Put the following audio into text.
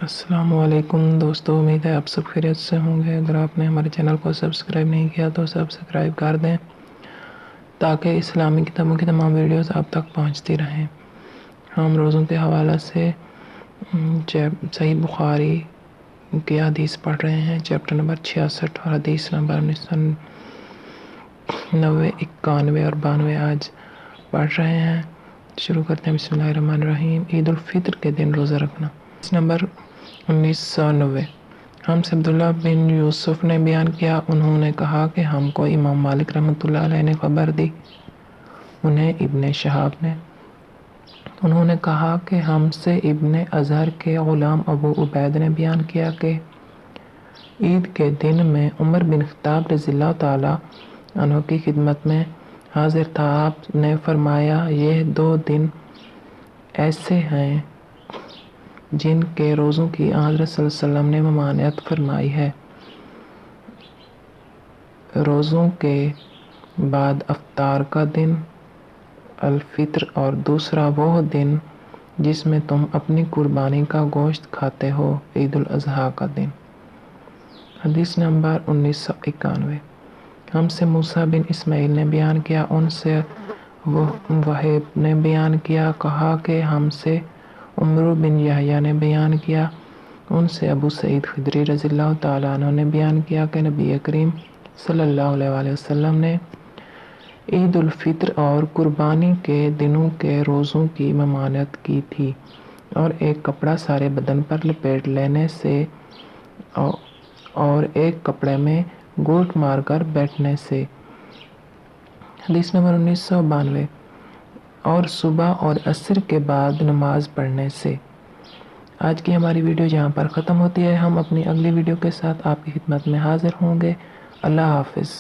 السلام علیکم دوستو، امید ہے آپ سب خیریت سے ہوں گے۔ اگر آپ نے ہمارے چینل کو سبسکرائب نہیں کیا تو سبسکرائب کر دیں تاکہ اسلامی کتابوں کی تمام ویڈیوز آپ تک پہنچتی رہیں۔ ہم روزوں کے حوالے سے صحیح بخاری کی حدیث پڑھ رہے ہیں، چیپٹر نمبر 66 اور حدیث نمبر 90، 91 اور 92 آج پڑھ رہے ہیں۔ شروع کرتے ہیں۔ بسم اللہ الرحمن الرحیم۔ عید الفطر کے دن روزہ رکھنا۔ حدیث نمبر 1990، ہم سے عبداللہ بن یوسف نے بیان کیا، انہوں نے کہا کہ ہم کو امام مالک رحمۃ اللہ علیہ نے خبر دی، انہیں ابن شہاب نے، انہوں نے کہا کہ ہم سے ابن ازہر کے غلام ابو عبید نے بیان کیا کہ عید کے دن میں عمر بن خطاب رضی اللہ تعالیٰ عنہ کی خدمت میں حاضر تھا۔ آپ نے فرمایا، یہ دو دن ایسے ہیں جن کے روزوں کی حضرت صلی اللہ علیہ وسلم نے ممانعت فرمائی ہے۔ روزوں کے بعد افطار کا دن الفطر اور دوسرا وہ دن جس میں تم اپنی قربانی کا گوشت کھاتے ہو، عید الاضحیٰ کا دن۔ حدیث نمبر 1991، ہم سے موسیٰ بن اسماعیل نے بیان کیا، ان سے وہیب نے بیان کیا، کہا کہ ہم سے عمرو بن یحییٰ نے بیان کیا، ان سے ابو سعید خدری رضی اللہ تعالیٰ عنہ نے بیان کیا کہ نبی کریم صلی اللہ علیہ وسلم نے عید الفطر اور قربانی کے دنوں کے روزوں کی ممانعت کی تھی، اور ایک کپڑا سارے بدن پر لپیٹ لینے سے اور ایک کپڑے میں گھونٹ مار کر بیٹھنے سے۔ حدیث نمبر 1992، اور صبح اور عصر کے بعد نماز پڑھنے سے۔ آج کی ہماری ویڈیو یہاں پر ختم ہوتی ہے۔ ہم اپنی اگلی ویڈیو کے ساتھ آپ کی خدمت میں حاضر ہوں گے۔ اللہ حافظ۔